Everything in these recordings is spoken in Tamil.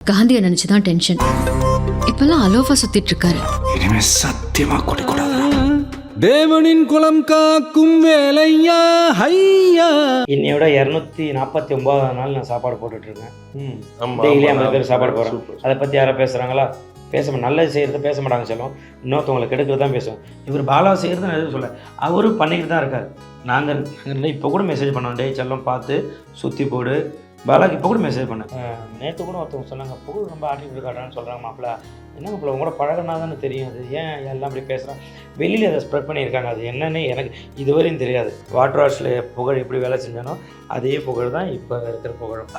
காந்தியை நினைச்சுதான் டென்ஷன். இப்பெல்லாம் அலோஃபா சுத்திட்டு இருக்காரு. இனிமே சத்தியமா குடிக்கூடாது. தேவனின் குலம் காக்கும் வேலையா ஹையா. இன்னையோட 249 நாள் நான் சாப்பாடு போட்டுட்ருக்கேன். டெய்லி 50 பேர் சாப்பாடு போடுறேன். அதை பற்றி யாரும் பேசுகிறாங்களா? நல்லது செய்கிறது பேச மாட்டாங்க. சொல்லும் இன்னொருத்தவங்களை கெடுக்கிறது தான் பேசுவோம். இவர் பாலா செய்கிறது நான் எதுவும் சொல்ல, அவரும் பண்ணிக்கிட்டு தான் இருக்கார். நாங்கள் இப்போ கூட மெசேஜ் பண்ணோம், டே செல்லம் பார்த்து சுற்றி போடு பாலாக்கு. இப்போ கூட மெசேஜ் பண்ணேன். நேற்று கூட ஒருத்தவங்க சொன்னாங்க, புகழ் ரொம்ப ஆட்டிட்டு இருக்காட்டான்னு சொல்கிறாங்க. மாப்பிள்ள என்ன மாப்பிள்ள உங்களோட பழகினா தானே தெரியும், அது ஏன் எல்லாம் அப்படி பேசுகிறான். வெளியில் அதை ஸ்ப்ரெட் பண்ணியிருக்காங்க, அது என்னன்னு எனக்கு இதுவரையும் தெரியாது. வாட்டர் வாஷில் புகழ் எப்படி வேலை செஞ்சானோ அதே புகழ் தான் இப்போ இருக்கிற புகழும்.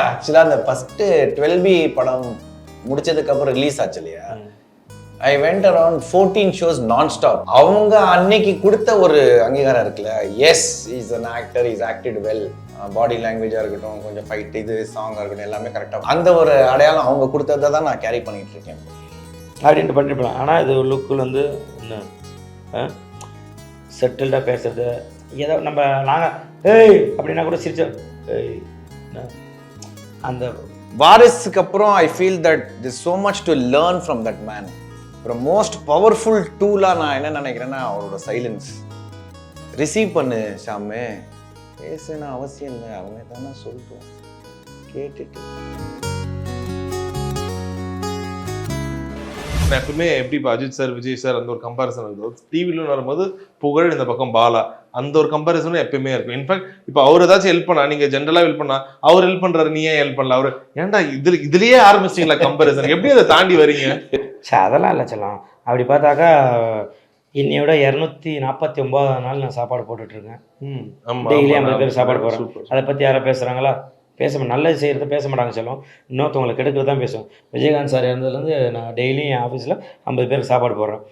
ஆக்சுவலாக அந்த ஃபஸ்ட்டு 12B படம் முடிச்சதுக்கப்புறம் ரிலீஸ் ஆச்சு இல்லையா, I went around 14 shows nonstop. அவங்க அன்னைக்கு கொடுத்த ஒரு அங்கீகாரம் இருக்குல்ல, yes is an actor, is acted well, body லாங்குவேஜாக இருக்கட்டும், கொஞ்சம் ஃபைட் இது சாங்காக இருக்கட்டும், எல்லாமே கரெக்டாக அந்த ஒரு அடையாளம் அவங்க கொடுத்ததை தான் நான் கேரி பண்ணிகிட்டு இருக்கேன் அப்படின்ட்டு பண்ணிருப்பேன். ஆனால் இது லுக்கில் வந்து இன்னும் செட்டில்டாக பேசுறது, ஏதோ நம்ம நாங்கள் ஏய் அப்படின்னா கூட சிரிச்சோம். அந்த வாரிசுக்கு அப்புறம் I feel that this so much to learn from that man. ஒரு மோஸ்ட் பவர்ஃபுல் டூலாக நான் என்ன நினைக்கிறேன்னா அவரோட சைலன்ஸ். ரிசீவ் பண்ணு ஷாமே, பேசுன்னு அவசியம் இல்லை, அவங்க தானே சொல்லிட்டோம் கேட்டுட்டு. எப்பவுமே எப்படி இப்போ அஜித் சார் விஜய் சார் அந்த ஒரு கம்பாரிசன் இருக்குது. டிவிலும் வரும்போது புகழ், இந்த பக்கம் பாலா, அந்த ஒரு கம்பாரிசனும் எப்பயுமே இருக்கும். இன்ஃபேக்ட் இப்போ அவர் ஏதாச்சும் ஹெல்ப் பண்ணா, நீங்க ஜென்ரலா ஹெல்ப் பண்ணா அவர் ஹெல்ப் பண்றாரு, நீ ஏன் ஹெல்ப் பண்ணல, அவரு ஏன்டா இதுலயே ஆரம்பிச்சிங்களா கம்பாரிசன், எப்படி அதை தாண்டி வரீங்க? அதெல்லாம் இல்லை சொல்லலாம். அப்படி பார்த்தாக்கா இன்னையோட 249 நாள் நான் சாப்பாடு போட்டுட்ருக்கேன். டெய்லி 50 பேர் சாப்பாடு போடுறேன். அதை பற்றி யாரும் பேசுகிறாங்களா? நல்லது செய்கிறது பேச மாட்டாங்க. சொல்லும் இன்னொருத்தவங்களை கெடுக்கிறது தான் பேசுவோம். விஜயகாந்த் சார் இருந்ததுலேருந்து நான் டெய்லியும் என் ஆஃபீஸில் 50 பேருக்கு சாப்பாடு போடுறேன்.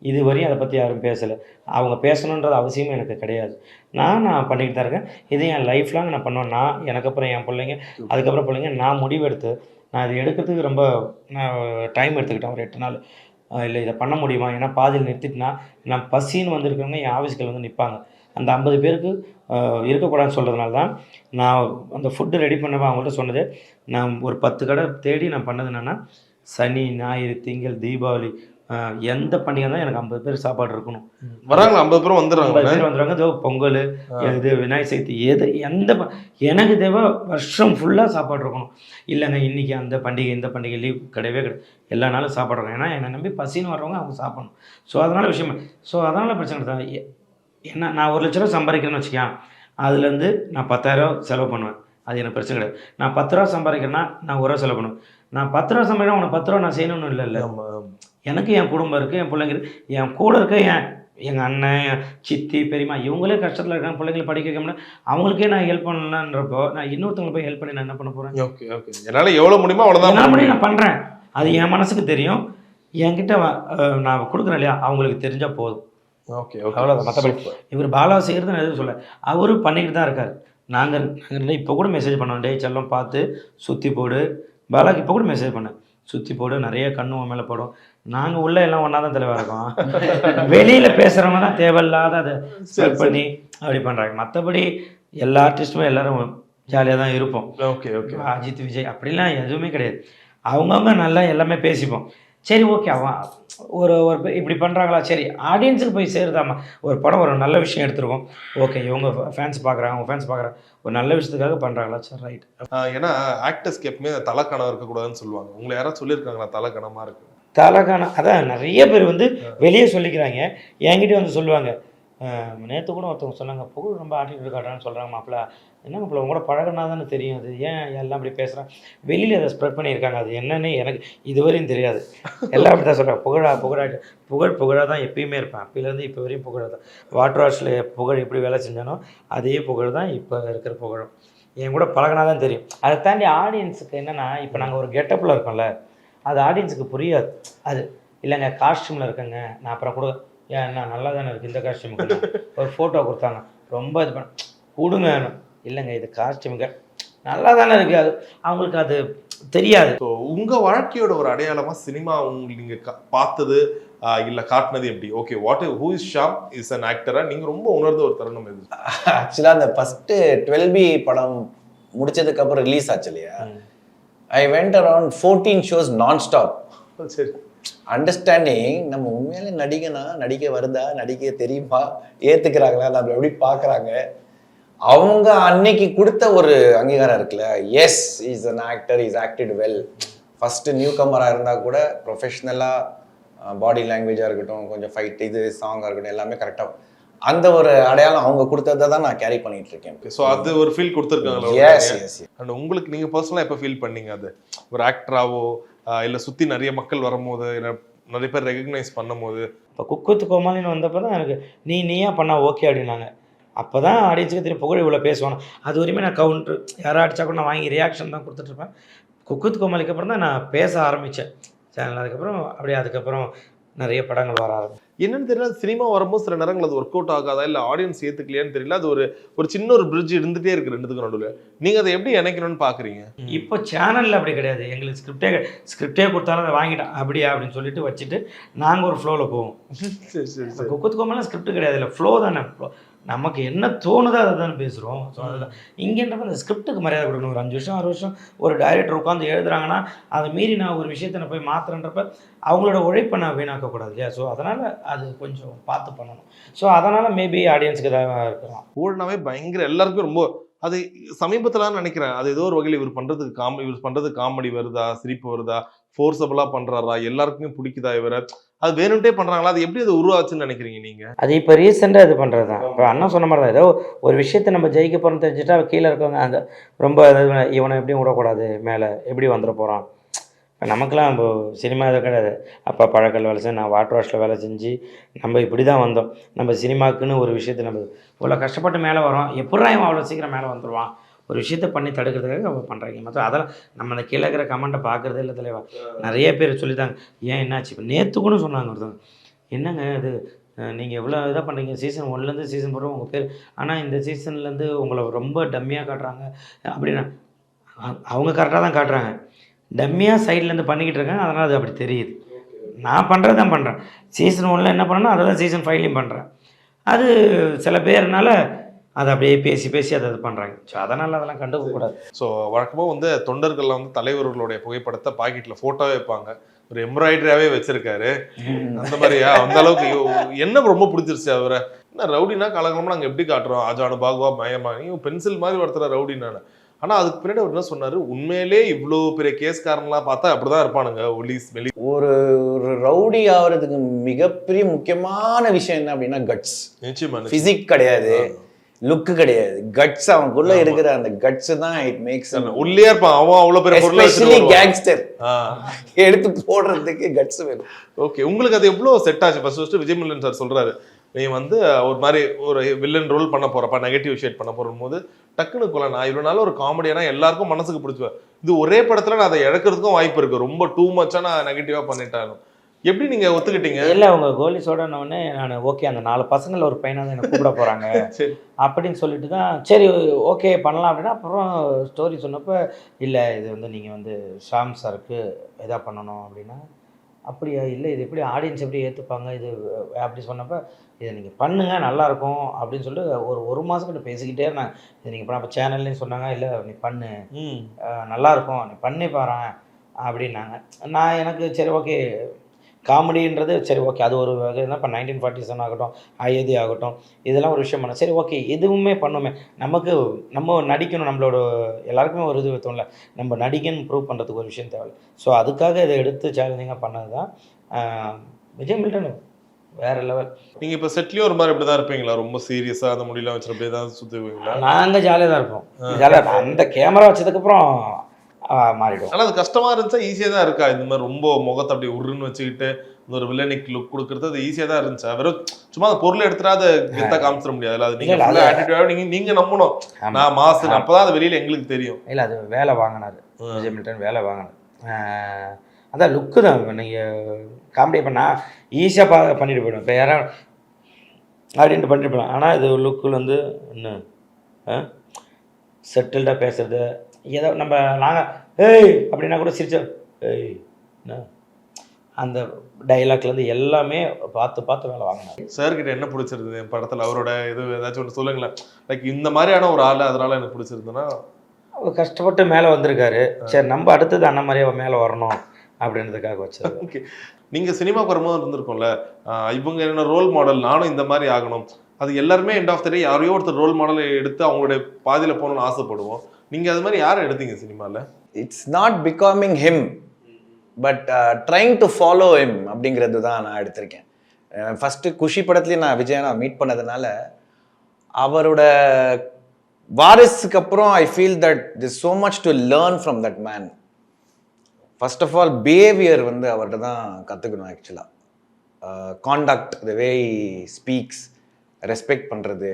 இது வரையும் அதை பற்றி யாரும் பேசலை. அவங்க பேசணுன்றது அவசியமும் எனக்கு கிடையாது. நான் பண்ணிக்கிட்டு தான் இருக்கேன். இது என் லைஃப் லாங் நான் பண்ணுவேன். நான் எனக்கு அப்புறம் என் பிள்ளைங்க, அதுக்கப்புறம் பிள்ளைங்க, நான் முடிவெடுத்து நான் இது எடுக்கிறதுக்கு ரொம்ப நான் டைம் எடுத்துக்கிட்டேன். ஒரு 8 நாள் இல்லை இதை பண்ண முடியுமா, ஏன்னா பாதியில் நிறுத்திட்டுனா நான் பசின்னு வந்திருக்கிறவங்க என் ஆஃபீஸ்கள் வந்து நிற்பாங்க. அந்த 50 பேருக்கு இருக்கக்கூடாதுன்னு சொல்கிறதுனால தான் நான் அந்த ஃபுட்டு ரெடி பண்ணவா அவங்கள்ட்ட சொன்னது. நான் ஒரு 10 கடை தேடி நான் பண்ணது என்னென்னா, சனி ஞாயிறு திங்கள் தீபாவளி எந்த பண்டிகை தான் எனக்கு 50 பேர் சாப்பாடு இருக்கணும். வராங்க 50 பேர் வந்துடுறாங்க. 50 பேர் வந்துடுறாங்க. இதோ பொங்கல், இது விநாயகர் சதுர்த்தி, எது எந்த எனக்கு தேவை வருஷம் ஃபுல்லாக சாப்பாடு இருக்கணும். இல்லைங்க இன்றைக்கி அந்த பண்டிகை இந்த பண்டிகை லீவ் கிடையவே கிடையாது, எல்லா நாளும் சாப்பாடு இருக்கும். ஏன்னா என்னை நம்பி பசின்னு வர்றவங்க அவங்க சாப்பிடணும். ஸோ அதனால் விஷயம், ஸோ அதனால் பிரச்சனை தான். என்ன நான் 1 லட்ச ரூபா சம்பாதிக்கிறேன்னு வச்சுக்கேன், அதுலேருந்து நான் 10,000 செலவு பண்ணுவேன். அது எனக்கு பிரச்சனை கிடையாது. நான் 10 ரூபா சம்பாதிக்கிறேன்னா நான் 1 ரூபா செலவு பண்ணுவேன். நான் 10 ரூபா சம்பாதிக்கிறேன், உனக்கு 10 ரூபா நான் செய்யணும்னு இல்லை. எனக்கு என் குடும்பம் இருக்குது, என் பிள்ளைங்க இருக்குது, என் கூட இருக்க எங்கள் அண்ணன், என் சித்தி, பெரியம்மா, இவங்களே கஷ்டத்தில் இருக்காங்க, பிள்ளைங்களை படிக்க வைக்கணும்னா அவங்களுக்கே நான் ஹெல்ப் பண்ணலான்றப்போ நான் இன்னொருத்தவங்களை போய் ஹெல்ப் பண்ணி நான் என்ன பண்ண போகிறேன்? ஓகே ஓகே, என்னால் எவ்வளோ முடியுமோ அவ்வளோதான் நான் பண்ணுறேன். அது என் மனசுக்கு தெரியும். என்கிட்ட நான் கொடுக்குறேன் இல்லையா, அவங்களுக்கு தெரிஞ்சால் போதும். ஓகே அவ்வளோதான். மற்றபடி இவர் பாலா செய்கிறது நான் எதுவும் சொல்ல, அவரும் பண்ணிக்கிட்டு தான் இருக்கார். நாங்கள் இப்போ கூட மெசேஜ் பண்ணோம், டே செல்லம் பார்த்து சுற்றி போடு பாலாக்கு. இப்போ கூட மெசேஜ் பண்ணேன், சுற்றி போடு, நிறைய கண்ணு மேலே போடும். நாங்கள் உள்ள எல்லாம் ஒன்றா தான் தலைவாக இருக்கோம். வெளியில் பேசுகிறவங்க தான் தேவையில்லாத அதை செட் பண்ணி அப்படி பண்ணுறாங்க. மற்றபடி எல்லா ஆர்டிஸ்ட்டுமே எல்லோரும் ஜாலியாக தான் இருப்போம். ஓகே ஓகே, அஜித் விஜய் அப்படிலாம் எதுவுமே கிடையாது. அவங்கவுங்க நல்லா எல்லாமே பேசிப்போம். சரி ஓகே, அவன் ஒரு இப்படி பண்ணுறாங்களா, சரி ஆடியன்ஸுக்கு போய் சேருதாம்மா. ஒரு படம் ஒரு நல்ல விஷயம் எடுத்துருக்கோம், ஓகே இவங்க ஃபேன்ஸ் பார்க்குறாங்க, அவங்க ஃபேன்ஸ் பார்க்குறாங்க, ஒரு நல்ல விஷயத்துக்காக பண்ணுறாங்களா, சரி ரைட். ஏன்னா ஆக்டர்ஸ்க்கு எப்பவுமே தலைக்கணம் இருக்கக்கூடாதுன்னு சொல்லுவாங்க. உங்களை யாராவது சொல்லியிருக்காங்களா தலைக்கணமாக இருக்கு? தலைக்கணம் அதான் நிறைய பேர் வந்து வெளியே சொல்லிக்கிறாங்க, என்கிட்ட வந்து சொல்லுவாங்க. நேற்று கூட ஒருத்தவங்க சொன்னாங்க, புகழ் ரொம்ப ஆட்டிட்டு இருக்காட்டான்னு சொல்கிறாங்க. மாப்பிள்ள என்ன மாப்பிள்ள உங்களோட பழகினா தானே தெரியும், அது ஏன் எல்லாம் அப்படி பேசுகிறான். வெளியில் அதை ஸ்ப்ரெட் பண்ணியிருக்காங்க, அது என்னன்னு எனக்கு இதுவரையும் தெரியாது. எல்லாம் அப்படி தான் சொல்கிறாங்க. புகழாக தான் எப்பயுமே இருப்பேன். அப்போலேருந்து இப்போ வரையும் புகழாக தான். வாட்டர் வாஷில் புகழ் எப்படி வேலை செஞ்சானோ அதே புகழ் தான் இப்போ இருக்கிற புகழும். என் கூட பழகினா தான் தெரியும். அதை தாண்டி ஆடியன்ஸுக்கு என்னென்னா, இப்போ நாங்கள் ஒரு கெட்டப்பில் இருக்கோம்ல, அது ஆடியன்ஸுக்கு புரியாது. அது இல்லைங்க காஸ்டியூமில் இருக்கேங்க, நான் அப்புறம் கூட ஏன் நான் நல்லா தானே இருக்குது இந்த காஸ்டியூமுக்கு, ஒரு ஃபோட்டோ கொடுத்தாங்க, ரொம்ப இது பண்ண கொடுங்க, இல்லைங்க இது காஸ்டியூமுக்கு நல்லா தானே இருக்குது, அது அவங்களுக்கு அது தெரியாது. ஸோ உங்கள் வாழ்க்கையோட ஒரு அடையாளமாக சினிமா உங்களுக்கு நீங்கள் பார்த்தது இல்லை காட்டினது எப்படி? Okay, who is Shaam is an ஆக்டரா நீங்கள் ரொம்ப உணர்ந்த ஒரு தருணம் எது? ஆக்சுவலாக அந்த ஃபஸ்ட்டு 12B படம் முடிச்சதுக்கப்புறம் ரிலீஸ் ஆச்சு இல்லையா, ஐ வெண்ட் அரவுண்ட் 14 ஷோஸ் நான் ஸ்டாப். சரி. அண்டர்ஸ்டாண்டிங் நம்ம உண்மையிலே நடிகனா, நடிக்க வருதா, நடிக்க தெரியுமா, ஏத்துக்கிறாங்களா, நம்ம எப்படி பார்க்குறாங்க, அவங்க அன்னைக்கு கொடுத்த ஒரு அங்கீகாரம் இருக்குல்ல. Yes, is an actor, is acted well. First new கமராக இருந்தால் கூட ப்ரொஃபஷ்னலாக பாடி லாங்குவேஜாக இருக்கட்டும், கொஞ்சம் ஃபைட் இது சாங்காக இருக்கட்டும், எல்லாமே கரெக்டாக அந்த ஒரு அடையாளம் அவங்க கொடுத்ததை தான் நான் கேரி பண்ணிட்டு இருக்கேன். ஸோ அது ஒரு ஃபீல் கொடுத்துருக்காங்களா? S S. அண்ட் உங்களுக்கு நீங்கள் பர்சனலாக எப்போ ஃபீல் பண்ணீங்க அது ஒரு ஆக்டராவோ இல்லை சுற்றி நிறைய மக்கள் வரும்போது, இல்லை நிறைய பேர் ரெகக்னைஸ் பண்ணும்போது? இப்போ குக்குத்து கோமாளின்னு வந்தப்போ தான் எனக்கு நீயா பண்ணா ஓகே அப்படின்னாங்க. அப்போ தான் ஆடியன்ஸுக்கு திரும்ப புகழ் இவ்வளோ பேசுவாங்க. அது வரையுமே நான் கவுண்ட்ரு யாரும் அடித்தா கூட நான் வாங்கி ரியாக்ஷன் தான் கொடுத்துட்ருப்பேன். குக்குத்து கோமாளிக்கு அப்புறம் தான் நான் பேச ஆரம்பித்தேன் சேனல். அதுக்கப்புறம் நிறைய படங்கள் வர ஆரம்பிச்சு. என்னன்னு தெரியல, சினிமா வரும்போது சில நேரங்கள் அது ஒர்க் அவுட் ஆகாதா, இல்லை ஆடியன்ஸ் ஏற்றுக்கலையான்னு தெரியல. அது ஒரு சின்ன ஒரு பிரிட்ஜ் இருந்துகிட்டே இருக்குது ரெண்டுத்துக்கும் நடுவில். நீங்கள் அதை எப்படி இணைக்கணும்னு பார்க்குறீங்க? இப்போ சேனலில் அப்படி கிடையாது. எங்களுக்கு ஸ்கிரிப்டே கொடுத்தாலும் அதை வாங்கிட்டேன் அப்படியா அப்படின்னு சொல்லிட்டு வச்சுட்டு நாங்கள் ஒரு ஃப்ளோவில் போவோம். சரி சரி சரி. குக்குத்து கோமாளிலாம் ஸ்கிரிப்ட் கிடையாது, இல்லை ஃப்ளோ தானே. நமக்கு என்ன தோணுதோ அதை தானே பேசுகிறோம். ஸோ அதில் இங்கேன்றப்ப அந்த ஸ்கிரிப்டுக்கு மரியாதை கொடுக்கணும். ஒரு 5 வருஷம் 6 வருஷம் ஒரு டைரக்டர் உட்காந்து எழுதுறாங்கன்னா அதை மீறி நான் ஒரு விஷயத்தை நான் போய் மாற்றுறன்றப்ப அவங்களோட உழைப்பை நான் வீணாக்கக்கூடாது இல்லையா? ஸோ அதனால் அது கொஞ்சம் பார்த்து பண்ணணும். ஸோ அதனால் மேபி ஆடியன்ஸுக்கு தான் இருக்கலாம். ஓடுனாவே பயங்கர எல்லாருக்கும் ரொம்ப அது சமீபத்தில் நினைக்கிறேன். அது ஏதோ ஒரு வகையில் இவர் பண்ணுறது காமெடி வருதா, சிரிப்பு வருதா, ஃபோர்ஸபுளாக பண்ணுறாரா, எல்லாருக்குமே பிடிக்குதா இவரை, அது வேணும்ட்டே பண்ணுறாங்களா, அது எப்படி அது உருவாச்சுன்னு நினைக்கிறீங்க நீங்கள்? அது இப்போ ரீசெண்டாக இது பண்ணுறது தான். இப்போ அண்ணன் சொன்ன மாதிரி தான், ஏதோ ஒரு விஷயத்தை நம்ம ஜெயிக்க போகிறோம்னு தெரிஞ்சுட்டா கீழே இருக்கவங்க அந்த ரொம்ப இவனை எப்படியும் விடக்கூடாது, மேலே எப்படி வந்துட போகிறான். இப்போ நமக்குலாம் இப்போ சினிமா இது கிடையாது. அப்போ பழக்கல் வேலை செஞ்சு நான் வாட்டர் வாஷில் வேலை செஞ்சு நம்ம இப்படி தான் வந்தோம். நம்ம சினிமாக்குன்னு ஒரு விஷயத்தை நம்ம இவ்வளோ கஷ்டப்பட்டு மேலே வரோம். எப்படா இவன் அவ்வளோ சீக்கிரம் மேலே வந்துடுவான், ஒரு விஷயத்த பண்ணி தடுக்கிறதுக்காக அவங்க பண்ணுறாங்க. மற்ற அதெல்லாம் நம்ம அந்த கீழே இருக்கிற கமெண்ட்டை பார்க்குறதே இல்லை தலைவா. நிறைய பேர் சொல்லிட்டாங்க ஏன் என்னாச்சு. இப்போ நேற்று கூட சொன்னாங்க ஒருத்தவங்க, என்னங்க இது நீங்கள் எவ்வளோ இதாக பண்ணுறீங்க, சீசன் 1லேருந்து சீசன் 4 உங்கள் பேர், ஆனால் இந்த சீசன்லேருந்து உங்களை ரொம்ப டம்மியாக காட்டுறாங்க அப்படின்னா. அவங்க கரெக்டாக தான் காட்டுறாங்க, டம்மியாக சைட்லேருந்து பண்ணிக்கிட்டு இருக்காங்க, அதனால் அது அப்படி தெரியுது. நான் பண்ணுறது தான் பண்ணுறேன். சீசன் 1ல் என்ன பண்ணேன்னா அதை தான் சீசன் 5லையும் பண்ணுறேன். அது சில பேர்னால அதை அப்படியே பேசி அதை பண்ணுறாங்க. ஸோ அதனால் அதெல்லாம் கண்டுக்கக்கூடாது. ஸோ வழக்கமாக தொண்டர்களில் தலைவர்களுடைய புகைப்படத்தை பாக்கெட்டில் ஃபோட்டோவே வைப்பாங்க, ஒரு எம்ப்ராய்டரியாகவே வச்சிருக்காரு. அந்த மாதிரியா? அந்த அளவுக்கு என்ன ரொம்ப பிடிச்சிருச்சு அவரை? என்ன ரவுடினா கலகலமாக நாங்கள் எப்படி காட்டுறோம், ஆஜானு பாகுவா மயமா, பென்சில் மாதிரி ஒருத்தர் ரவுடினானு. ஆனால் அதுக்கு பின்னாடி அவர் என்ன சொன்னார், உண்மையிலே இவ்வளோ பெரிய கேஸ்காரன்லாம் பார்த்தா அப்படிதான் இருப்பானுங்க ஒலிஸ் வெளி. ஒரு ரவுடி ஆகிறதுக்கு மிகப்பெரிய முக்கியமான விஷயம் என்ன அப்படின்னா கட்ஸ். நிச்சயமா. பிசிக் கிடையாது, லுக்கு கிடையாது, கட்ஸ். அவனுக்குள்ள இருக்கிற அந்த கட்ஸ் தான் இட் மேக்ஸ். உள்ளே இருப்பான் அவன், அவ்வளோ பெரிய எஸ்பெஷலி கேங்ஸ்டர் எடுத்து போடுறதுக்கு கட்ஸ் வேணும். ஓகே, உங்களுக்கு அது எவ்வளோ செட் ஆச்சு? ஃபர்ஸ்ட் விஜய் மில்லன் சார் சொல்றாரு, நீ ஒரு மாதிரி ஒரு வில்லன் ரோல் பண்ண போறப்ப, நெகட்டிவ் ஷேட் பண்ண போது டக்குன்னு கொள்ள நான் இவ்வளோ நாள் ஒரு காமெடியான எல்லாருக்கும் மனசுக்கு பிடிச்சுவேன். இது ஒரே படத்துல நான் அதை இழக்கிறதுக்கும் வாய்ப்பு இருக்கு, ரொம்ப டூ மச்சா நான் நெகட்டிவா பண்ணிட்டாலும். எப்படி நீங்க ஒத்துக்கிட்டீங்க? இல்லை, அவங்க கோலி சோடனே நான் ஓகே அந்த 4 பசங்களில் ஒரு பையனை தான் என்னை கூப்பிட போகிறாங்க அப்படின்னு சொல்லிட்டு தான் சரி ஓகே பண்ணலாம் அப்படின்னா. அப்புறம் ஸ்டோரி சொன்னப்போ இல்லை இது நீங்கள் ஷாம் சாருக்கு எதா பண்ணணும் அப்படின்னா, அப்படியா, இல்லை இது எப்படி ஆடியன்ஸ் எப்படி ஏற்றுப்பாங்க இது அப்படி சொன்னப்போ, இதை நீங்கள் பண்ணுங்கள் நல்லாயிருக்கும் அப்படின்னு சொல்லிட்டு ஒரு மாதம் கிட்ட பேசிக்கிட்டே இருந்தாங்க. இது நீங்கள் பண்ண அப்போ சேனல்லையும் சொன்னாங்க, இல்லை நீ பண்ணு நல்லாயிருக்கும், நீ பண்ணி பாரு அப்படின்னாங்க. நான் எனக்கு சரி ஓகே காமெடின்றது சரி ஓகே அது ஒரு வகை தான். இப்போ 1947 ஆகட்டும், அயோத்தி ஆகட்டும், இதெல்லாம் ஒரு விஷயம் பண்ண சரி ஓகே எதுவுமே பண்ணுமே. நம்ம நடிக்கணும், நம்மளோட எல்லாருக்குமே ஒரு இது தோணல, நம்ம நடிக்கன்னு ப்ரூவ் பண்ணுறதுக்கு ஒரு விஷயம் தேவை. ஸோ அதுக்காக இதை எடுத்து சேலஞ்சிங்காக பண்ணது தான் விஜய் மில்டன். வேற லெவல். நீங்கள் இப்போ செட்லேயும் ஒரு மாதிரி இப்படி தான் இருப்பீங்களா, ரொம்ப சீரியஸாக அந்த முடியலாம் வச்சு அப்படியே தான் சுற்றுவீங்களா? நாங்கள் ஜாலியாக தான் இருப்போம். ஜாலியாக அந்த கேமரா வச்சதுக்கப்புறம் மாறிடும். ஆனால் அது கஷ்டமாக இருந்துச்சா ஈஸியாக தான் இருக்கா? இந்த மாதிரி ரொம்ப முகத்தை அப்படி உருன்னு வச்சுக்கிட்டு இந்த ஒரு வில்லனிக் லுக் கொடுக்குறது அது ஈஸியாக தான் இருந்துச்சா? வெறும் சும்மா அந்த பொருளை எடுத்துட்டா அதை கெத்தாக காமிச்சிட முடியாது. அது நீங்கள் நம்பணும், நான் மாசு அப்போதான் அது வெளியில் எங்களுக்கு தெரியும். இல்லை அது வேலை வாங்கினார் விஜய் மில்டன், வேலை வாங்கினார். அதான் லுக்கு தான். நீங்கள் காமெடி பண்ணால் ஈஸியாக பண்ணிட்டு போயிடும். இப்போ யாராவது அப்படின்ட்டு பண்ணிட்டு போயிடும். ஆனால் இது லுக்கில் இன்னும் செட்டில்டாக பேசுறது, ஏதோ நாங்கள் ஏய் அப்படின்னா கூட சிரிச்ச ஏய் என்ன அந்த டைலாக்லேருந்து எல்லாமே பார்த்து வேலை வாங்கினாங்க. சார்கிட்ட என்ன பிடிச்சிருந்தது என் படத்தில்? அவரோட இது ஏதாச்சும் ஒன்று சொல்லுங்களேன். லைக் இந்த மாதிரியான ஒரு ஆள் அதனால எனக்கு பிடிச்சிருந்ததுன்னா. அவர் கஷ்டப்பட்டு மேலே வந்திருக்காரு. சரி நம்ம அடுத்தது அண்ணன் மாதிரியே மேலே வரணும் அப்படின்றதுக்காக வச்சது. ஓகே, நீங்கள் சினிமாவுக்கு வரும்போது இருந்திருக்கோம்ல, இவங்க என்ன ரோல் மாடல், நானும் இந்த மாதிரி ஆகணும். அது எல்லாருமே எண்ட் ஆஃப் த டே யாரையோ ஒருத்தர் ரோல் மாடலை எடுத்து அவங்களுடைய பாதியில் போகணும்னு ஆசைப்படுவோம். நீங்கள் அது மாதிரி யாரை எடுத்தீங்க சினிமாவில்? It's not becoming him but trying to follow him அப்படிங்கிறது தான் நான் எடுத்திருக்கேன். ஃபஸ்ட்டு குஷி படத்துலேயே நான் விஜயனை மீட் பண்ணதுனால அவரோட வாரிசுக்கு அப்புறம் I feel that this so much to learn from that man. First of all behaviour வந்து அவர்கிட்ட தான் கற்றுக்கணும். ஆக்சுவலாக contact, the way speaks, respect பண்ணுறது.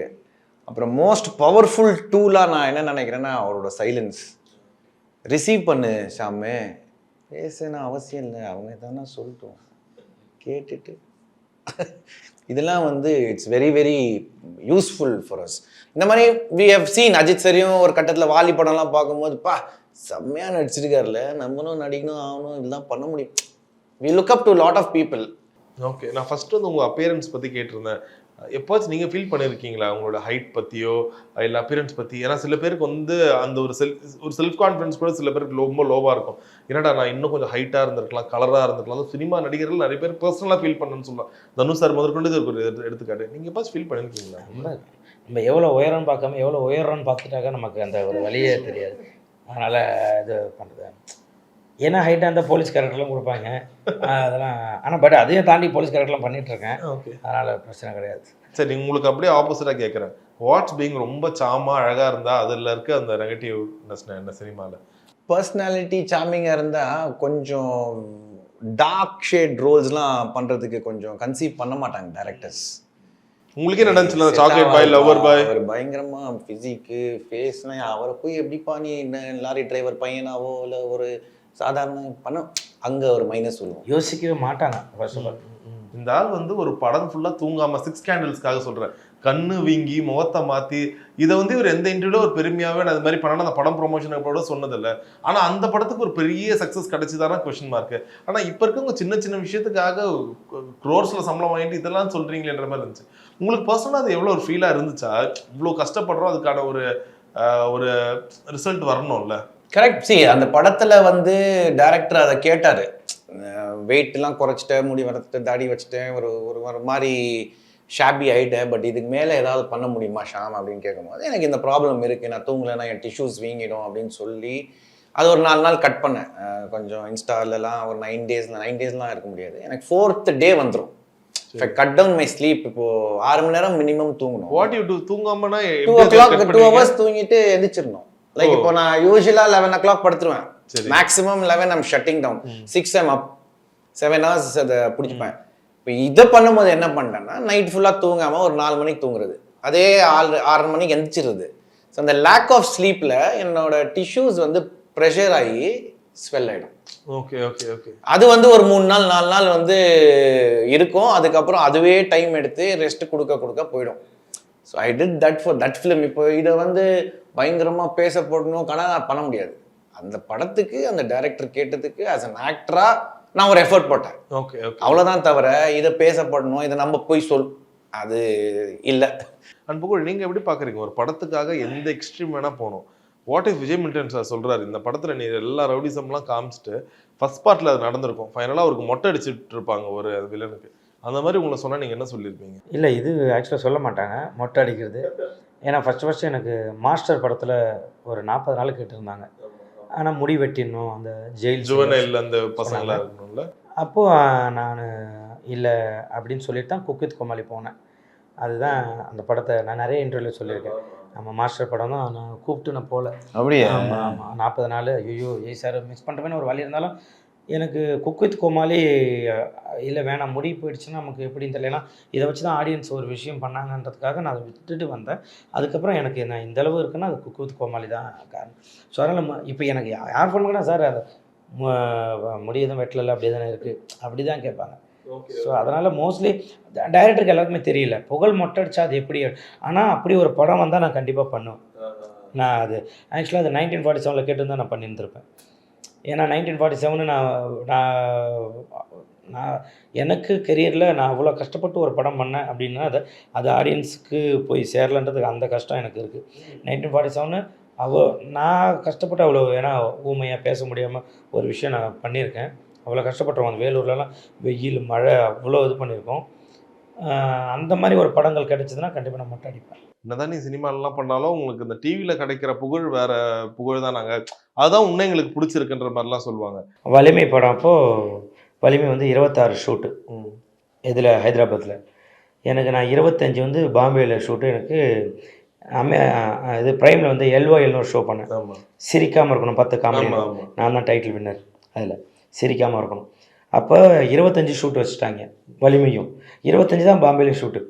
அப்புறம் மோஸ்ட் பவர்ஃபுல் டூலாக நான் என்ன நினைக்கிறேன்னா அவரோட சைலன்ஸ். ரிசீவ் பண்ணு ஷாமே, பேசுனா அவசியம் இல்லை, அவங்க தானே சொல்லிட்டோம் கேட்டுட்டு இதெல்லாம் வந்து it's very very useful for us. இந்த மாதிரி வி ஹவ் சீன் அஜித் சரியும் ஒரு கட்டத்தில் வாலி படம்லாம் பார்க்கும்போது பா செம்மையாக நடிச்சிருக்காருல, நம்மளும் நடிக்கணும் ஆகணும், இதெல்லாம் பண்ண முடியும். We look up to lot of people. Okay, நான் ஃபர்ஸ்ட் வந்து உங்கள் அப்பியரன்ஸ் பற்றி கேட்டிருந்தேன். எப்போச்சும் நீங்கள் ஃபீல் பண்ணியிருக்கீங்களா உங்களோட ஹைட் பற்றியோ இல்லை அப்பியரன்ஸ் பற்றி? ஏன்னா சில பேருக்கு வந்து அந்த ஒரு செல்ஃப் கான்ஃபிடன்ஸ் கூட சில பேருக்கு ரொம்ப லோவாக இருக்கும். என்னடா நான் இன்னும் கொஞ்சம் ஹைட்டாக இருந்திருக்கலாம், கலராக இருந்திருக்கலாம். அது சினிமா நடிகர்கள் நிறைய பேர் பர்சனலாக ஃபீல் பண்ணணும்னு சொல்லலாம். தனுஷ் சார் முதற்கொண்டு இது ஒரு எடுத்துக்காட்டு. நீங்கள் எப்போச்சு ஃபீல் பண்ணியிருக்கீங்களா? நம்ம எவ்வளோ உயரம்னு பார்க்காம எவ்வளோ உயரம்னு பார்த்துட்டாக்கா நமக்கு அந்த ஒரு வழியே தெரியாது. அதனால் இது பண்ணுறது. ஏன்னா ஹைட்டாக இருந்தால் போலீஸ் கேரக்டர்லாம் கொடுப்பாங்க அதெல்லாம். ஆனால் பட் அதையும் தாண்டி போலீஸ் கேரக்டர்லாம் பண்ணிகிட்ருக்கேன். ஓகே, அதனால் பிரச்சனை கிடையாது. சரி, உங்களுக்கு அப்படியே ஆப்போசிட்டாக கேட்குறேன். வாட்ஸ் பீங் ரொம்ப சாமா அழகாக இருந்தால் அதில் இருக்க அந்த நெகட்டிவ்னஸ் என்ன சினிமாவில்? பர்சனாலிட்டி சாமிங்காக இருந்தால் கொஞ்சம் டார்க் ஷேட் ரோல்ஸ்லாம் பண்ணுறதுக்கு கொஞ்சம் கன்சீவ் பண்ண மாட்டாங்க டைரக்டர்ஸ். உங்களுக்கே நடந்துச்சுல சாக்லேட் பாய், லவர் பாய், ஒரு பயங்கரமா பிசிக்கு ஃபேஸ்னா அவரை போய் எப்படிப்பா நீ லாரி டிரைவர் பையனாவோ இல்லை ஒரு சாதாரண பண்ண அங்கே ஒரு மைனஸ் சொல்லுவோம். யோசிக்கவே மாட்டாங்க ஃபர்ஸ்ட் ஆஃப் ஆல். இந்த ஆள் வந்து ஒரு படம் ஃபுல்லாக தூங்காமல் 6 கேண்டில்ஸ்க்காக சொல்கிறேன், கண்ணு வீங்கி முகத்தை மாற்றி, இதை வந்து இவர் எந்த இன்டர்வியூல ஒரு பெருமையாகவே அந்த மாதிரி பண்ணணும் அந்த படம் ப்ரொமோஷனை கூட சொன்னதில்லை. ஆனால் அந்த படத்துக்கு ஒரு பெரிய சக்ஸஸ் கிடைச்சிதானா கொஸ்டின் மார்க்கு. ஆனால் இப்போ இருக்கவங்க சின்ன சின்ன விஷயத்துக்காக க்ரோர்ஸில் சம்பளம் வாங்கிட்டு இதெல்லாம் சொல்கிறீங்களேன்ற மாதிரி இருந்துச்சு. உங்களுக்கு பர்சனலாக அது எவ்வளோ ஒரு ஃபீலாக இருந்துச்சா? இவ்வளோ கஷ்டப்படுறோம், அதுக்கான ஒரு ரிசல்ட் வரணும்ல. கரெக்ட். சி அந்த படத்தில் வந்து டைரக்டர் அதை கேட்டார், வெயிட்லாம் குறைச்சிட்டேன், முடி வளர்த்துட்டு தாடி வச்சுட்டேன், ஒரு மாதிரி ஷாபி ஆகிட்டேன், பட் இதுக்கு மேலே ஏதாவது பண்ண முடியுமா ஷாம் அப்படின்னு கேட்கும்போது எனக்கு இந்த ப்ராப்ளம் இருக்குது, நான் தூங்கலைன்னா என் டிஷ்யூஸ் வீங்கிடும் அப்படின்னு சொல்லி அது ஒரு 4 நாள் கட் பண்ணேன். கொஞ்சம் இன்ஸ்டாலலாம் ஒரு 9 டேஸ்லாம் இருக்க முடியாது. எனக்கு 4th டே வந்துடும். Cut down my sleep. இப்போ 6 மணி நேரம் மினிமம் தூங்கணும். What you do? தூங்காமனா 2 o'clock 2 hours தூங்கிட்டு எந்திரிச்சிடணும். லைக் இப்போ நான் யூஸ்வலா 11 o'clock படுத்துருவேன். Maximum 11 I'm shutting down. 6 I'm up. 7 hours அதை பிடிச்சிப்பேன். இப்போ இதை பண்ணும்போது என்ன பண்ணிட்டேன்னா நைட் ஃபுல்லாக தூங்காமல் ஒரு 4 மணிக்கு தூங்குறது, அதே 6 மணிக்கு எந்திரிச்சிருது. ஸோ அந்த லேக் ஆஃப் ஸ்லீப்பில் என்னோட டிஷ்யூஸ் வந்து ப்ரெஷர் ஆகி ஸ்வெல் ஆகிடும். Okay okay okay. அது வந்து ஒரு 3 நாள் 4 நாள் வந்து இருக்கும். அதுக்கப்புறம் அதுவே டைம் எடுத்து ரெஸ்ட் கொடுக்க போயிடும். So I did that for that film. இப்போ இதை வந்து பயங்கரமாக பேச போடணும் கனடா பண்ண முடியாது. அந்த படத்துக்கு அந்த டைரக்டர் கேட்டதுக்கு ஆஸ் அன் ஆக்டராக நான் ஒரு எஃபர்ட் போட்டேன். Okay okay. அவ்வளோதான் தவிர இதை பேசப்படணும், இதை நம்ம போய் அது இல்லை. அன்புக்குள் நீங்கள் எப்படி பார்க்குறீங்க? ஒரு படத்துக்காக எந்த எக்ஸ்ட்ரீம் வேணால் போகணும். What if Vijay Milton sir சொல்கிறாரு, இந்த படத்தில் நீ எல்லா ரவுடிசம்லாம் காமிச்சிட்டு ஃபர்ஸ்ட் பார்ட்டில் அது நடந்திருக்கும், ஃபைனலாக அவருக்கு மொட்டை அடிச்சுட்டு இருப்பாங்க ஒரு வில்லனுக்கு, அந்த மாதிரி உங்களை சொன்னால் நீங்கள் என்ன சொல்லியிருப்பீங்க? இல்லை, இது ஆக்சுவலாக சொல்ல மாட்டாங்க மொட்டை அடிக்கிறது. ஏன்னா ஃபஸ்ட்டு எனக்கு மாஸ்டர் படத்தில் ஒரு 40 நாள் கேட்டிருந்தாங்க. ஆனால் முடி வெட்டிடணும், அந்த ஜுவனைல் அந்த பசங்களாக இருக்கணும்ல. அப்போது நான் இல்லை அப்படின்னு சொல்லிட்டு தான் குக் வித் கோமாளி போனேன். அதுதான் அந்த படத்தை நான் நிறைய இன்டர்வியூவில் சொல்லியிருக்கேன். நம்ம மாஸ்டர் படம் தான் நான் கூப்பிட்டு நான் போகல. அப்படியே? ஆமாம், 40 நாள் ஐயோ சார் மிஸ் பண்ணுறேன்னு ஒரு வழி இருந்தாலும் எனக்கு குக் வித் கோமாளி இல்லை வேணாம், முடி போயிடுச்சுன்னா நமக்கு எப்படின்னு தெரியல. இதை வச்சு தான் ஆடியன்ஸ் ஒரு விஷயம் பண்ணாங்கன்றதுக்காக நான் அதை விட்டுட்டு வந்தேன். அதுக்கப்புறம் எனக்கு நான் இந்தளவு இருக்குன்னா அது குக் வித் கோமாளி தான் காரணம். ஸோ அதனால் இப்போ எனக்கு யார் ஃபோன் பண்ணால் சார் அது முடி எதுவும் வெட்டலை அப்படியே தானே இருக்குது அப்படி தான் கேட்பாங்க. ஸோ அதனால் மோஸ்ட்லி டைரக்டருக்கு எல்லாருக்குமே தெரியல புகழ் மொட்டை அடிச்சா அது எப்படி. ஆனால் அப்படி ஒரு படம் வந்தால் நான் கண்டிப்பாக பண்ணுவேன். நான் அது ஆக்சுவலாக அது 1947 கேட்டுருந்தா நான் பண்ணியிருந்திருப்பேன். ஏன்னா 1947 நான் எனக்கு கெரியரில் நான் அவ்வளோ கஷ்டப்பட்டு ஒரு படம் பண்ணேன் அப்படின்னா அது ஆடியன்ஸுக்கு போய் சேரலன்றதுக்கு அந்த கஷ்டம் எனக்கு இருக்குது. 1947 நான் கஷ்டப்பட்டு அவ்வளோ, ஏன்னா ஊமையாக பேச முடியாமல் ஒரு விஷயம் நான் பண்ணியிருக்கேன். அவ்வளோ கஷ்டப்பட்டுருவோம். அந்த வேலூர்லலாம் வெயில் மழை அவ்வளோ இது பண்ணியிருக்கோம். அந்த மாதிரி ஒரு படங்கள் கிடைச்சதுன்னா கண்டிப்பாக நான் மட்டும் அடிப்பேன். என்னதான் நீ சினிமாலாம் பண்ணாலும் உங்களுக்கு இந்த டிவியில கிடைக்கிற புகழ் வேற புகழ் தான். அதுதான் உன்னை எங்களுக்கு பிடிச்சிருக்குன்ற மாதிரிலாம் சொல்லுவாங்க. வலிமை படம் அப்போது வலிமை வந்து 26 ஷூட்டு இதில் ஹைதராபாத்தில். எனக்கு நான் 25 வந்து பாம்பேயில் ஷூட்டு. எனக்கு இது ப்ரைமில் வந்து LOLனு ஒரு ஷோ பண்ணேன். சிரிக்காமல் இருக்கணும் 10 காமெடி. நான் தான் டைட்டில் வின்னர். அதில் சிரிக்காமல் இருக்கணும். அப்போ 25 ஷூட் வச்சுட்டாங்க வலிமையும். 25 தான் பாம்பேலையும் ஷூட்டு.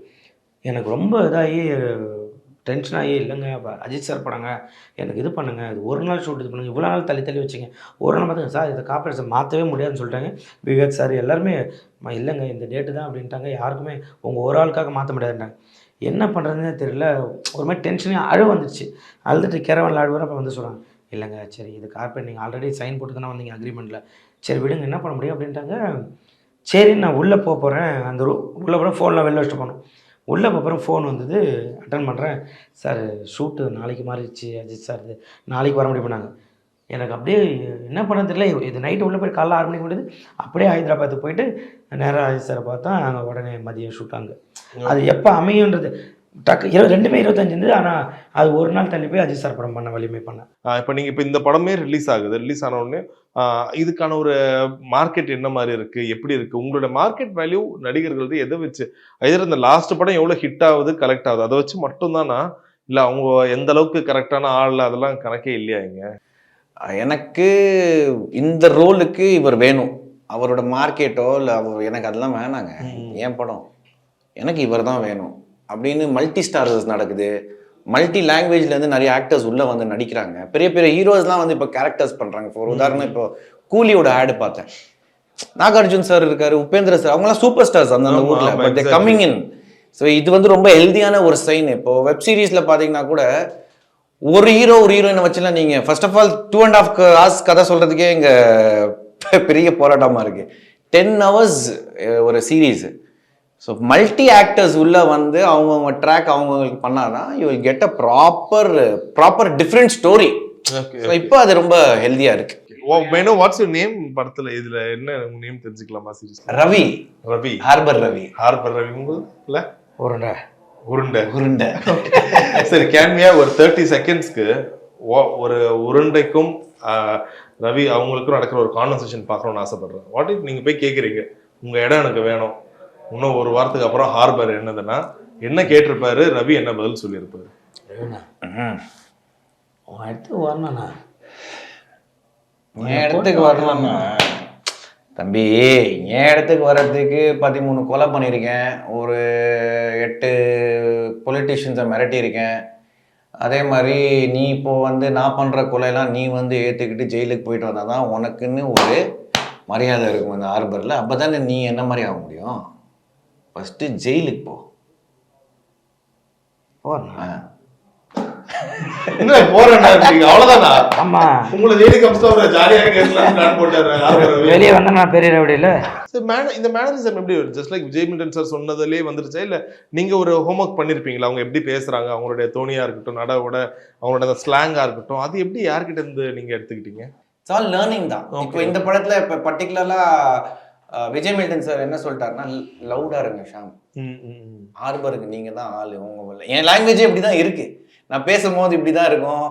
எனக்கு ரொம்ப இதாகி டென்ஷன் ஆகி, இல்லைங்க அஜித் சார் படங்க, எனக்கு இது பண்ணுங்கள், இது ஒரு நாள் ஷூட் இது பண்ணுங்கள், இவ்வளோ நாள் தள்ளி வச்சுங்க, ஒரு நாள் பார்த்துங்க சார், இதை காப்பரேஷன் மாற்றவே முடியாதுன்னு சொல்லிட்டாங்க. விவேக் சார் எல்லாருமே இல்லைங்க இந்த டேட்டு தான் அப்படின்ட்டாங்க. யாருக்குமே உங்கள் ஒரு ஆளுக்காக மாற்ற முடியாதுன்ட்டாங்க. என்ன பண்ணுறதுன்னே தெரியல. ஒரு மாதிரி டென்ஷனே வந்துடுச்சு. அழுதுட்டு கேரவனில் ஆடுவார். அப்போ வந்து சொல்கிறாங்க, இல்லைங்க சரி இது கார்பரேட் நீங்கள் ஆல்ரெடி சைன் போட்டு தானே வந்தீங்க அக்ரிமெண்ட்டில், சரி விடுங்க என்ன பண்ண முடியும் அப்படின்ட்டாங்க. சரி நான் உள்ளே போகிறேன். அந்த உள்ளே போகிறேன். ஃபோனில் வெளில வச்சுட்டு போனோம். உள்ளே போகிறேன். ஃபோன் வந்தது. அட்டன் பண்ணுறேன். சார் ஷூட்டு நாளைக்கு மாறிடுச்சு அஜித் சார், இது நாளைக்கு வர முடியும் பண்ணாங்க. எனக்கு அப்படியே என்ன பண்ண தெரியல. இது நைட்டு உள்ளே போய் காலைல 6 மணிக்கு முடியுது. அப்படியே ஹைதராபாத்துக்கு போயிட்டு நேராக அஜித் சாரை பார்த்தா அங்கே உடனே மதியம் ஷூட்டாங்க. அது எப்போ அமையுன்றது டக்கு 2மே 25 இருந்தது. ஆனால் அது ஒரு நாள் தள்ளி போய் அஜித் சார் படம் பண்ண வலிமை பண்ணேன். இப்போ நீங்கள் இப்போ இந்த படமே ரிலீஸ் ஆகுது. ரிலீஸ் ஆன உடனே இதுக்கான ஒரு மார்க்கெட் என்ன மாதிரி இருக்கு, எப்படி இருக்கு, உங்களோட மார்க்கெட் வேல்யூ நடிகர்கள் எதை வச்சு, எதிர இந்த லாஸ்ட் படம் எவ்வளோ ஹிட் ஆகுது கலெக்ட் ஆகுது அதை வச்சு மட்டும்தானா, இல்லை அவங்க எந்த அளவுக்கு கரெக்டான ஆள் அதெல்லாம் கணக்கே இல்லையா? இங்க எனக்கு இந்த ரோலுக்கு இவர் வேணும், அவரோட மார்க்கெட்டோ இல்லை எனக்கு அதெல்லாம் வேணாங்க, என் படம் எனக்கு இவர் தான் வேணும் அப்படின்னு மல்டி ஸ்டார்ஸ் நடக்குது. மல்டி லாங்குவேஜ்லேருந்து நிறைய ஆக்டர்ஸ் உள்ளே வந்து நடிக்கிறாங்க. பெரிய பெரிய ஹீரோஸ்லாம் வந்து இப்போ கேரக்டர்ஸ் பண்ணுறாங்க. ஃபார் உதாரணம் இப்போ கூலியோட ஆடு பார்த்தேன். நாகார்ஜுன் சார் இருக்காரு, உபேந்திர சார், அவங்களாம் சூப்பர் ஸ்டார்ஸ் அந்த ஊரில். But coming in. ஸோ இது வந்து ரொம்ப ஹெல்தியான ஒரு சைன். இப்போ வெப் சீரிஸில் பார்த்தீங்கன்னா கூட ஒரு ஹீரோ ஒரு ஹீரோயினை வச்சுலாம் நீங்கள் ஃபர்ஸ்ட் ஆஃப் ஆல் 2.5 hours கதை சொல்கிறதுக்கே இங்கே பெரிய போராட்டமாக இருக்குது. 10 hours ஒரு சீரீஸ். ஸோ மல்டி ஆக்டர்ஸ் உள்ள வந்து அவங்கவுங்க ட்ராக் அவங்களுக்கு பண்ணாதான் you will get a proper different story. இப்போ அது ரொம்ப ஹெல்தியா இருக்கு. வாட்ஸ் யுவர் நேம் படத்துல? இதுல என்ன உங்க நேம் தெரிஞ்சுக்கலாமா? Serious Ravi. Ravi, harbour Ravi. Harbour Ravi. உங்களுக்கு உருண்டை உருண்டை உருண்டை. சரி, கேன்வியா ஒரு 30 செகண்ட்ஸ்க்கு ஒரு உருண்டைக்கும் ரவி அவங்களுக்கும் நடக்கிற ஒரு கான்வர்சேஷன் பார்க்கணும்னு ஆசைப்படுறேன். வாட் இஃப் நீங்க போய் கேட்குறீங்க, உங்க இடம் எனக்கு வேணும், இன்னும் ஒரு வாரத்துக்கு அப்புறம் ஹார்பர் என்னதுன்னா என்ன கேட்டிருப்பாரு, ரவி என்ன பதில் சொல்லியிருப்பாரு? இடத்துக்கு வரணும்ண்ணா, என் இடத்துக்கு வரணும்னா தம்பி, என் இடத்துக்கு வர்றதுக்கு 13 கொலை பண்ணியிருக்கேன், ஒரு 8 பொலிட்டிஷியன்ஸை மிரட்டியிருக்கேன். அதே மாதிரி நீ இப்போ வந்து நான் பண்ணுற கொலையெல்லாம் நீ வந்து ஏற்றுக்கிட்டு ஜெயிலுக்கு போயிட்டு வந்தால் தான் உனக்குன்னு ஒரு மரியாதை இருக்கும் இந்த ஹார்பரில். அப்போ தானே நீ என்ன மாதிரி ஆக முடியும். ஃபஸ்ட்டு ஜெயிலுக்கு போ. அவ்வளவுதானா? ஆமா, உங்களை ஜெயிலுக்கு வெளியே வந்தா நான் பெரிய ரவுடியில. இந்த மேனரிசம் எப்படி just like Vijay Milton sir சொன்னதுலேயே வந்துருச்சா, இல்ல நீங்க ஒரு ஹோம்ஒர்க் பண்ணிருப்பீங்களா? அவங்க எப்படி பேசுறாங்க, அவங்களுடைய தோணியா இருக்கட்டும், நடவோட அவங்களோட ஸ்லாங்கா இருக்கட்டும், அது எப்படி யார்கிட்ட இருந்து நீங்க எடுத்துக்கிட்டீங்க? இட்ஸ் ஆல் லேர்னிங் தான். இப்போ இந்த படத்துல இப்போ பர்டிகுலரா விஜய் மில்டன் சார் என்ன சொல்லிட்டாருன்னா, லவுடா இருங்க ஷாம், ஹார்பருக்கு நீங்க தான் ஆளு. உங்க என் லாங்குவேஜே இப்படிதான் இருக்கு, நான் பேசும்போது இப்படிதான் இருக்கும்,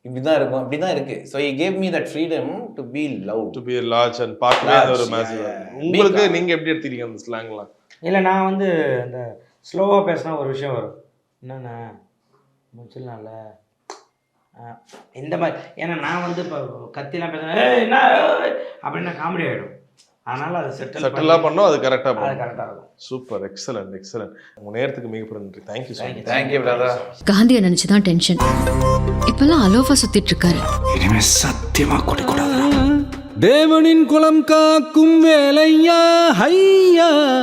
இப்படிதான் இருக்கும், இப்படிதான் இருக்கு. So he gave me that freedom to be loud, to be large and பார்க்கவே ஒரு மேசிவ். உங்களுக்கு நீங்க எப்படி எடுத்துக்கிறீங்க அந்த ஸ்லாங்லாம்? இல்லை, நான் வந்து அந்த ஸ்லோவாக பேசினா ஒரு விஷயம் வரும், என்னண்ணா முடிச்சிடலாம்ல இந்த மாதிரி. ஏன்னா நான் வந்து இப்போ கத்திலாம் பேசுகிறேன் என்ன அப்படின்னா காமெடி ஆகிடும். அதனால அது செட்டிலாக பண்ணோம், அது கரெக்டாக அது கரெக்டாக இருக்கும். Super, excellent excellent. உங்கள் நேரத்துக்கு மிகப்பெரிய நன்றி. Thank you so much. Thank you brother. காந்தியை நினச்சி தான் டென்ஷன். இப்பெல்லாம் அலோஃபா சுத்திட்டு இருக்காரு. இனிமே சத்தியமா குடிக்கூடாது. தேவனின் குலம் காக்கும் வேலையா ஹையா.